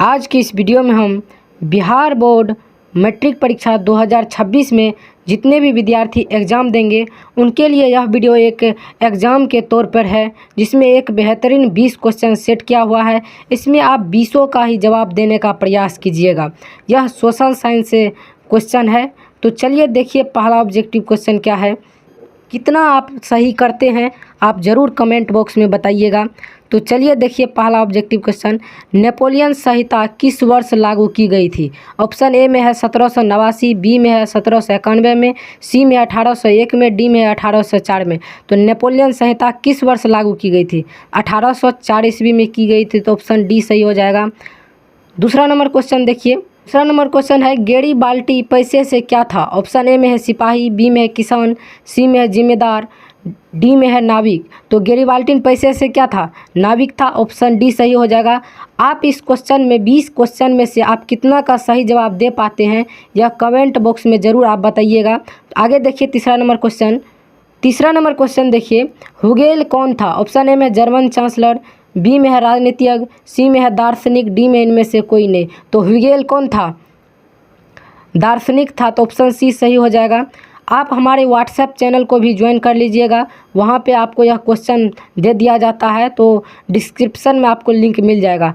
आज की इस वीडियो में हम बिहार बोर्ड मैट्रिक परीक्षा 2026 में जितने भी विद्यार्थी एग्ज़ाम देंगे उनके लिए यह वीडियो एक एग्ज़ाम के तौर पर है, जिसमें एक बेहतरीन 20 क्वेश्चन सेट किया हुआ है। इसमें आप 20 का ही जवाब देने का प्रयास कीजिएगा। यह सोशल साइंस से क्वेश्चन है। तो चलिए देखिए पहला ऑब्जेक्टिव क्वेश्चन क्या है। कितना आप सही करते हैं आप ज़रूर कमेंट बॉक्स में बताइएगा। तो चलिए देखिए पहला ऑब्जेक्टिव क्वेश्चन, नेपोलियन संहिता किस वर्ष लागू की गई थी। ऑप्शन ए में है 1789, बी में है 1791 में, सी में 1801 में, डी में 1804 में। तो नेपोलियन संहिता किस वर्ष लागू की गई थी? 1804 ईस्वी में की गई थी। तो ऑप्शन डी सही हो जाएगा। दूसरा नंबर क्वेश्चन देखिए। दूसरा नंबर क्वेश्चन है गैरीबाल्टी पैसे से क्या था। ऑप्शन ए में है सिपाही, बी में है किसान, सी में है जिम्मेदार, डी में है नाविक। तो गैरीबाल्टी पैसे से क्या था? नाविक था। ऑप्शन डी सही हो जाएगा। आप इस क्वेश्चन में 20 क्वेश्चन में से आप कितना का सही जवाब दे पाते हैं यह कमेंट बॉक्स में ज़रूर आप बताइएगा। आगे देखिए तीसरा नंबर क्वेश्चन। तीसरा नंबर क्वेश्चन देखिए, हुगेल कौन था? ऑप्शन ए में जर्मन चांसलर, बी में है राजनीतिज्ञ, सी में है दार्शनिक, डी में इनमें से कोई नहीं। तो हुगेल कौन था? दार्शनिक था। तो ऑप्शन सी सही हो जाएगा। आप हमारे व्हाट्सएप चैनल को भी ज्वाइन कर लीजिएगा, वहाँ पे आपको यह क्वेश्चन दे दिया जाता है, तो डिस्क्रिप्शन में आपको लिंक मिल जाएगा।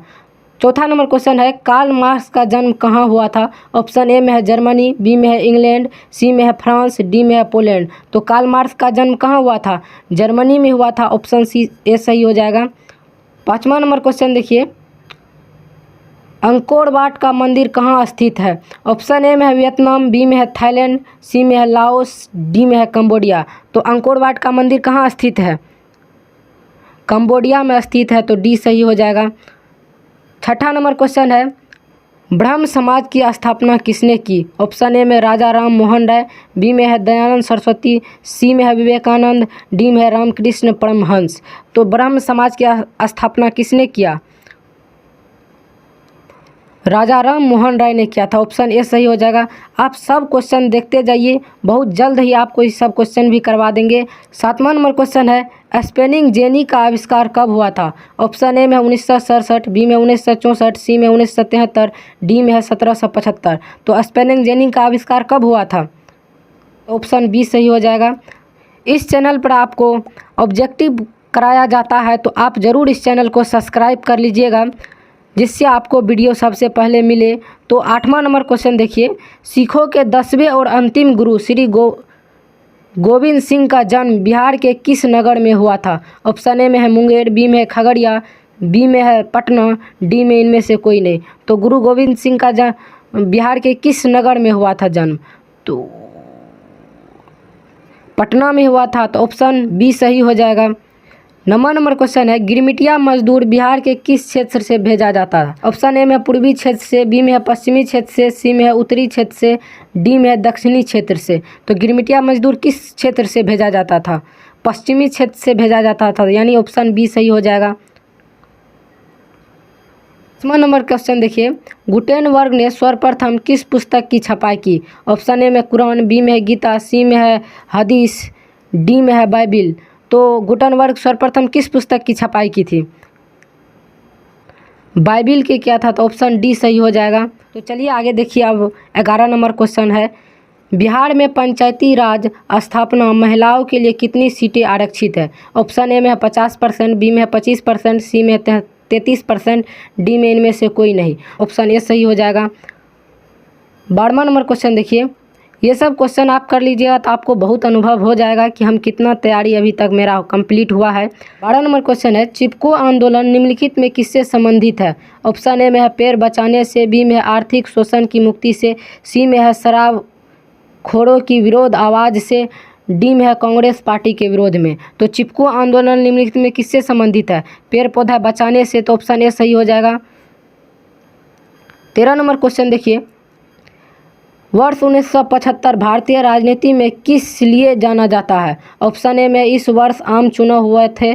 चौथा नंबर क्वेश्चन है कार्ल मार्क्स का जन्म कहाँ हुआ था। ऑप्शन ए में है जर्मनी, बी में है इंग्लैंड, सी में है फ्रांस, डी में है पोलैंड। तो कार्ल मार्क्स का जन्म कहाँ हुआ था? जर्मनी में हुआ था। ऑप्शन सी ए सही हो जाएगा। पाँचवा नंबर क्वेश्चन देखिए, अंकोर वाट का मंदिर कहाँ स्थित है। ऑप्शन ए में है वियतनाम, बी में है थाईलैंड, सी में है लाओस, डी में है कंबोडिया। तो अंकोर वाट का मंदिर कहाँ स्थित है? कंबोडिया में स्थित है। तो डी सही हो जाएगा। छठा नंबर क्वेश्चन है ब्रह्म समाज की स्थापना किसने की। ऑप्शन ए में राजा राम मोहन राय, बी में है दयानंद सरस्वती, सी में है विवेकानंद, डी में है रामकृष्ण परमहंस। तो ब्रह्म समाज की स्थापना किसने किया? राजा राम मोहन राय ने किया था। ऑप्शन ए सही हो जाएगा। आप सब क्वेश्चन देखते जाइए, बहुत जल्द ही आपको ये सब क्वेश्चन भी करवा देंगे। सातवां नंबर क्वेश्चन है स्पेनिंग जेनी का आविष्कार कब हुआ था। ऑप्शन ए में 1967, बी में 1964, सी में 1973, डी में है 1775। तो स्पेनिंग जेनी का आविष्कार कब हुआ था? ऑप्शन बी सही हो जाएगा। इस चैनल पर आपको ऑब्जेक्टिव कराया जाता है, तो आप ज़रूर इस चैनल को सब्सक्राइब कर लीजिएगा, जिससे आपको वीडियो सबसे पहले मिले। तो आठवां नंबर क्वेश्चन देखिए, सिखों के 10वें और अंतिम गुरु श्री गोविंद सिंह का जन्म बिहार के किस नगर में हुआ था। ऑप्शन ए में है मुंगेर, बी में है खगड़िया, बी में है पटना, डी में इनमें से कोई नहीं। तो गुरु गोविंद सिंह का जन्म बिहार के किस नगर में हुआ था जन्म? तो पटना में हुआ था। तो ऑप्शन बी सही हो जाएगा। नंबर क्वेश्चन है गिरमिटिया मजदूर बिहार के किस क्षेत्र से भेजा जाता है। ऑप्शन ए में पूर्वी क्षेत्र से, बी में है पश्चिमी क्षेत्र से, सी में है उत्तरी क्षेत्र से, डी में है दक्षिणी क्षेत्र से। तो गिरमिटिया मजदूर किस क्षेत्र से भेजा जाता था? पश्चिमी क्षेत्र से भेजा जाता था, यानी ऑप्शन बी सही हो जाएगा। 10वां नंबर क्वेश्चन देखिए, गुटेनबर्ग ने सर्वप्रथम किस पुस्तक की छपाई की। ऑप्शन ए में कुरान, बी में है गीता, सी में है हदीस, डी में है बाइबिल। तो गुटेनबर्ग सर्वप्रथम किस पुस्तक की छपाई की थी? बाइबिल की किया था। तो ऑप्शन डी सही हो जाएगा। तो चलिए आगे देखिए। अब 11 नंबर क्वेश्चन है, बिहार में पंचायती राज स्थापना महिलाओं के लिए कितनी सीटें आरक्षित है। ऑप्शन ए में है 50%, बी में है 25%, सी में है 33%, डी में इनमें से कोई नहीं। ऑप्शन ए सही हो जाएगा। 12वां नंबर क्वेश्चन देखिए, ये सब क्वेश्चन आप कर लीजिएगा तो आपको बहुत अनुभव हो जाएगा कि हम कितना तैयारी अभी तक मेरा कंप्लीट हुआ है। 12 नंबर क्वेश्चन है चिपको आंदोलन निम्नलिखित में किससे संबंधित है। ऑप्शन ए में है पेड़ बचाने से, बी में है आर्थिक शोषण की मुक्ति से, सी में है शराब खोरों की विरोध आवाज़ से, डी में है कांग्रेस पार्टी के विरोध में। तो चिपको आंदोलन निम्नलिखित में किससे संबंधित है? पेड़ पौधा बचाने से। तो ऑप्शन ए सही हो जाएगा। 13 नंबर क्वेश्चन देखिए, वर्ष 1975 भारतीय राजनीति में किस लिए जाना जाता है। ऑप्शन ए में इस वर्ष आम चुनाव हुए थे,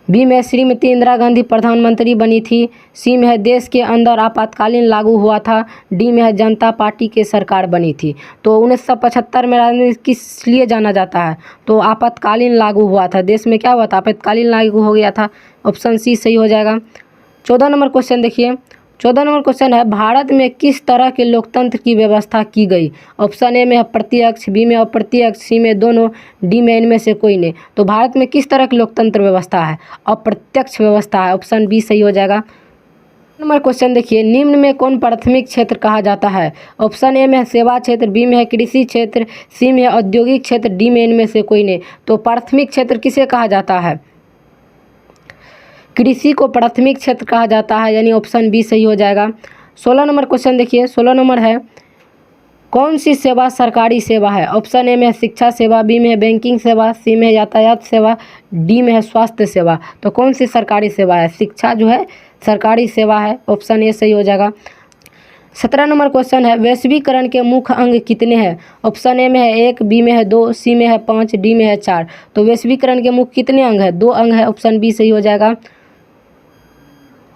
बी में श्रीमती इंदिरा गांधी प्रधानमंत्री बनी थी, सी में है देश के अंदर आपातकालीन लागू हुआ था, डी में है जनता पार्टी की सरकार बनी थी। तो 1975 में राजनीति किस लिए जाना जाता है? तो आपातकालीन लागू हुआ था, देश में क्या हुआ था? आपातकालीन लागू हो गया था। ऑप्शन सी सही हो जाएगा। 14 नंबर क्वेश्चन देखिए, 14 नंबर क्वेश्चन है, भारत में किस तरह के लोकतंत्र की व्यवस्था की गई? ऑप्शन ए में है प्रत्यक्ष, बी में अप्रत्यक्ष, सी में दोनों, डी में इनमें से कोई नहीं। तो भारत में किस तरह की लोकतंत्र व्यवस्था है? अप्रत्यक्ष व्यवस्था है, ऑप्शन बी सही हो जाएगा। नंबर क्वेश्चन देखिए, निम्न में कौन प्राथमिक क्षेत्र कहा जाता है? ऑप्शन ए में है सेवा क्षेत्र, बी में है कृषि क्षेत्र, सी में है औद्योगिक क्षेत्र, डी में इनमें से कोई नहीं। तो प्राथमिक क्षेत्र किसे कहा जाता है? कृषि को प्राथमिक क्षेत्र कहा जाता है, यानी ऑप्शन बी सही हो जाएगा। 16 नंबर क्वेश्चन देखिए, 16 नंबर है, कौन सी सेवा सरकारी सेवा है? ऑप्शन ए में है शिक्षा सेवा, बी में है बैंकिंग सेवा, सी में है यातायात सेवा, डी में है स्वास्थ्य सेवा। तो कौन सी सरकारी सेवा है? शिक्षा जो है सरकारी सेवा है, ऑप्शन ए सही हो जाएगा। 17 नंबर क्वेश्चन है, वैश्वीकरण के मुख्य अंग कितने हैं? ऑप्शन ए में है 1, बी में है 2, सी में है 5, डी में है 4। तो वैश्वीकरण के मुख्य कितने अंग है? 2 अंग है, ऑप्शन बी सही हो जाएगा।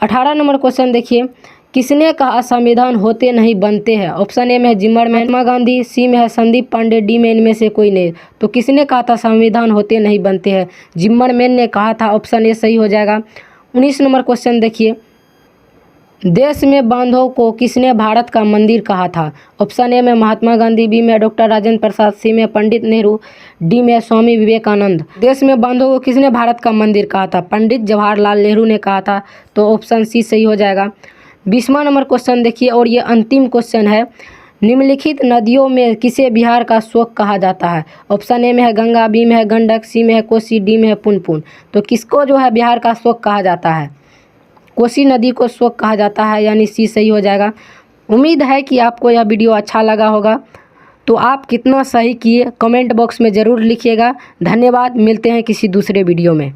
18 नंबर क्वेश्चन देखिए, किसने कहा संविधान होते नहीं बनते हैं? ऑप्शन ए में है जिम्मरमैन, महात्मा गांधी, सी में है संदीप पांडे, डी में इनमें से कोई नहीं। तो किसने कहा था संविधान होते नहीं बनते हैं? जिम्मरमैन ने कहा था, ऑप्शन ए सही हो जाएगा। 19 नंबर क्वेश्चन देखिए, देश में बांधों को किसने भारत का मंदिर कहा था? ऑप्शन ए में महात्मा गांधी, बी में डॉक्टर राजेंद्र प्रसाद, सी में पंडित नेहरू, डी में स्वामी विवेकानंद। देश में बांधों को किसने भारत का मंदिर कहा था? पंडित जवाहरलाल नेहरू ने कहा था, तो ऑप्शन सी सही हो जाएगा। 20वां नंबर क्वेश्चन देखिए, और ये अंतिम क्वेश्चन है, निम्नलिखित नदियों में किसे बिहार का शोक कहा जाता है? ऑप्शन ए में है गंगा, बी में है गंडक, सी में है कोसी, डी में है पुनपुन। तो किसको जो है बिहार का शोक कहा जाता है? कोसी नदी को शोक कहा जाता है, यानी सी सही हो जाएगा। उम्मीद है कि आपको यह वीडियो अच्छा लगा होगा। तो आप कितना सही किए कमेंट बॉक्स में ज़रूर लिखिएगा। धन्यवाद, मिलते हैं किसी दूसरे वीडियो में।